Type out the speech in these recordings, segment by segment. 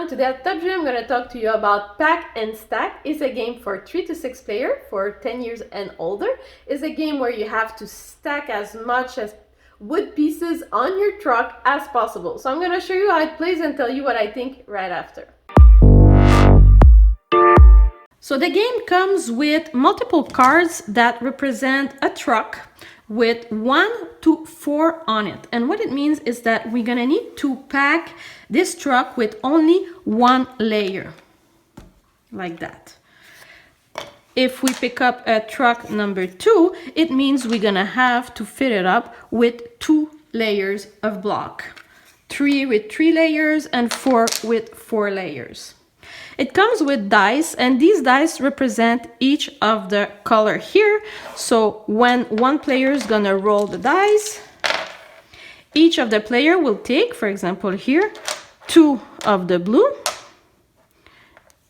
Today at Top Jeux, I'm going to talk to you about Pack and Stack. It's a game for 3 to 6 players for 10 years and older. It's a game where you have to stack as much as wood pieces on your truck as possible. So I'm going to show you how it plays and tell you what I think right after. So the game comes with multiple cards that represent a truck with 1 to 4 on it. And what it means is that we're gonna need to pack this truck with only 1 layer, like that. If we pick up a truck number 2, it means we're gonna have to fit it up with 2 layers of block. 3 with 3 layers and 4 with 4 layers. It comes with dice, and these dice represent each of the color here. So when one player is gonna roll the dice, each of the player will take, for example here, 2 of the blue,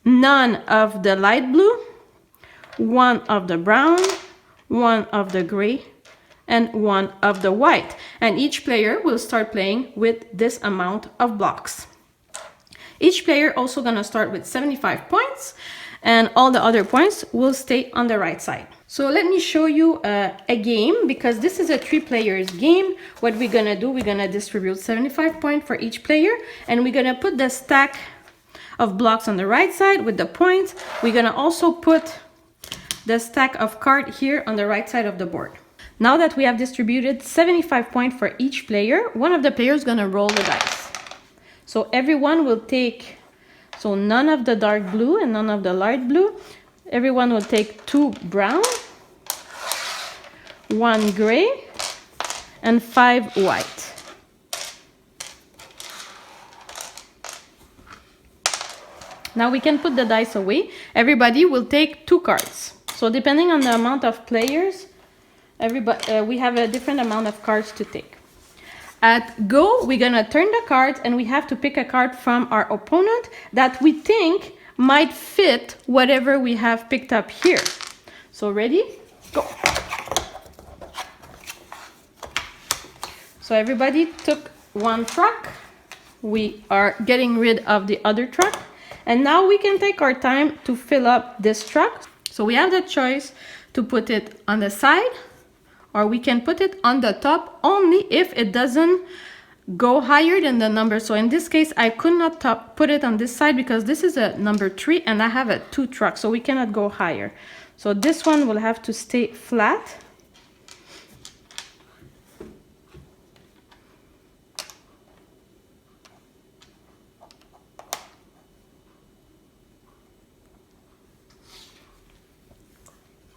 none of the light blue, 1 of the brown, 1 of the gray, and 1 of the white. And each player will start playing with this amount of blocks. Each player also gonna start with 75 points, and all the other points will stay on the right side. So let me show you a game, because this is a 3 players game. What we're gonna do, we're gonna distribute 75 points for each player, and we're gonna put the stack of blocks on the right side with the points. We're gonna also put the stack of cards here on the right side of the board. Now that we have distributed 75 points for each player, one of the players is gonna roll the dice. So everyone will take, so none of the dark blue and none of the light blue. Everyone will take 2 brown, 1 gray, and 5 white. Now we can put the dice away. Everybody will take 2 cards. So depending on the amount of players, we have a different amount of cards to take. At go, we're gonna turn the cards, and we have to pick a card from our opponent that we think might fit whatever we have picked up here. So ready? Go. So everybody took 1 truck. We are getting rid of the other truck. And now we can take our time to fill up this truck. So we have the choice to put it on the side, or we can put it on the top only if it doesn't go higher than the number. So in this case, I could not put it on this side because this is a number 3 and I have a 2 truck, so we cannot go higher. So this one will have to stay flat.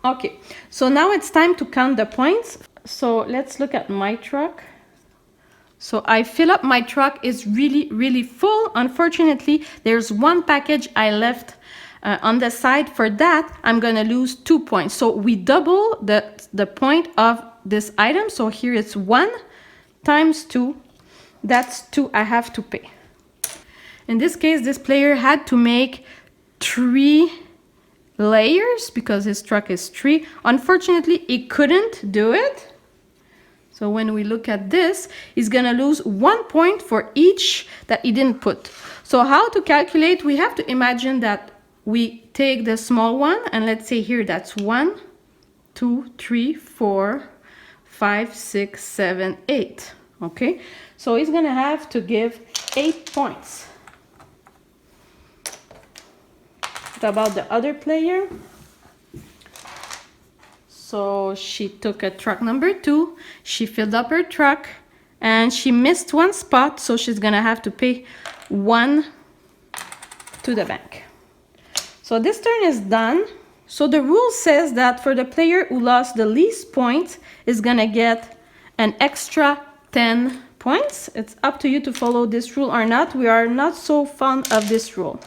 Okay, so now it's time to count the points. So let's look at my truck. So I fill up my truck, is really full. Unfortunately, there's 1 package I left on the side. For that, I'm gonna lose 2 points. So we double the point of this item. So here it's 1 times 2. That's 2 I have to pay. In this case, this player had to make 3 layers because his truck is 3. Unfortunately, he couldn't do it. So when we look at this, he's gonna lose 1 point for each that he didn't put. So how to calculate? We have to imagine that we take the small one, and let's say here that's 1, 2, 3, 4, 5, 6, 7, 8. Okay, so he's gonna have to give 8 points. About the other player, so she took a truck number 2, she filled up her truck and she missed 1 spot, so she's gonna have to pay 1 to the bank. So this turn is done. So the rule says that for the player who lost the least points is gonna get an extra 10 points. It's up to you to follow this rule or not. We are not so fond of this rule.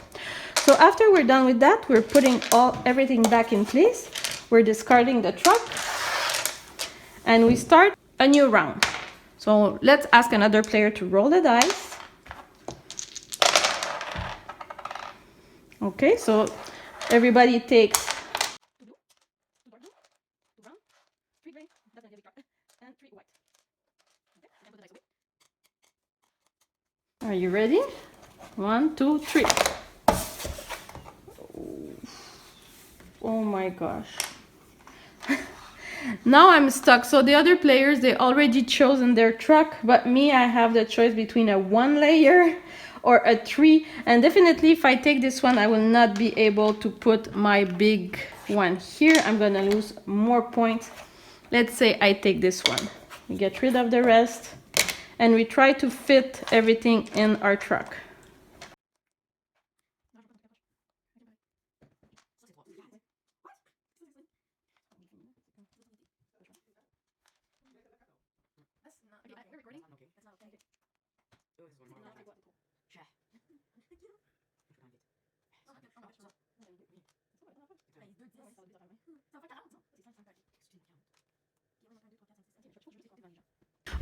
So after we're done with that, we're putting everything back in place. We're discarding the truck and we start a new round. So let's ask another player to roll the dice. Okay, so everybody takes 3 gray, and 3 white. Are you ready? 1, 2, 3. Oh my gosh. Now I'm stuck. So the other players, they already chosen their truck, but me, I have the choice between a 1 layer or a 3. And definitely if I take this one, I will not be able to put my big one here. I'm gonna lose more points. Let's say I take this one. We get rid of the rest and we try to fit everything in our truck.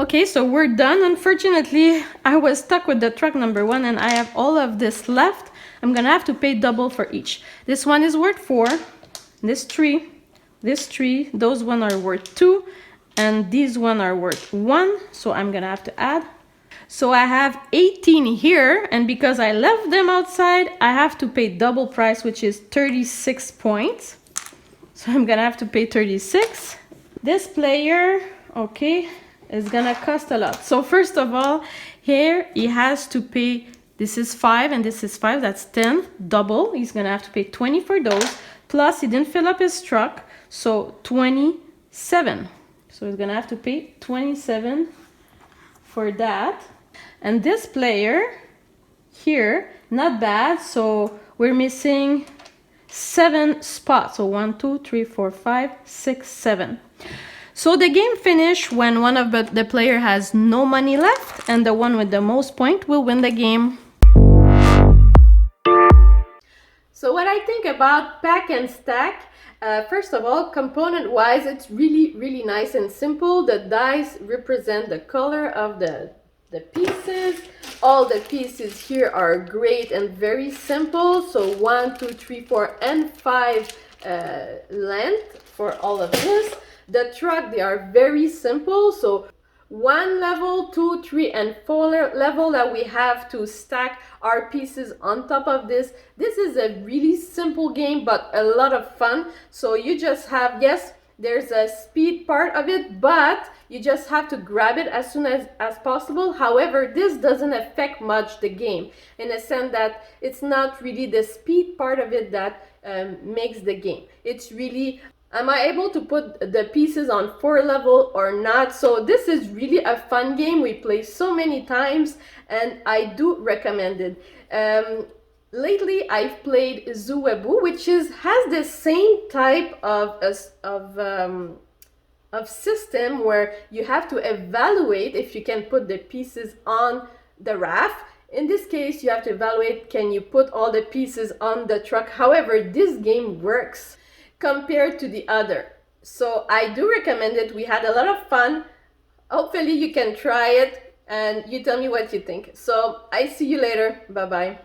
Okay, so we're done. Unfortunately, I was stuck with the truck number 1 and I have all of this left. I'm gonna have to pay double for each. This one is worth 4, this 3, this 3, those one are worth 2, and these one are worth 1, so I'm gonna have to add. So I have 18 here, and because I left them outside, I have to pay double price, which is 36 points. So I'm gonna have to pay 36. This player, okay, is gonna cost a lot. So first of all, here he has to pay, this is 5 and this is 5, that's 10, double. He's gonna have to pay 20 for those, plus he didn't fill up his truck, so 27. So he's gonna have to pay 27 for that. And this player here, not bad, so we're missing 7 spots. So 1, 2, 3, 4, 5, 6, 7. So the game finished when one of the player has no money left, and the one with the most point will win the game. So what I think about pack and stack, first of all, component wise, it's really nice and simple. The dice represent the color of the pieces. All the pieces here are great and very simple. So 1, 2, 3, 4, and 5 length for all of this. The truck, they are very simple. So 1 level, 2, 3, and 4 level that we have to stack our pieces on top of this. This is a really simple game, but a lot of fun. So you just have, yes, there's a speed part of it, but you just have to grab it as soon as possible. However, this doesn't affect much the game, in a sense that it's not really the speed part of it that makes the game. It's really, am I able to put the pieces on 4 level or not? So this is really a fun game. We play so many times and I do recommend it. Lately I've played Jeux, which has the same type of system where you have to evaluate if you can put the pieces on the raft. In this case, you have to evaluate, can you put all the pieces on the truck? However, this game works compared to the other. So I do recommend it. We had a lot of fun. Hopefully you can try it and you tell me what you think. So I see you later. Bye-bye.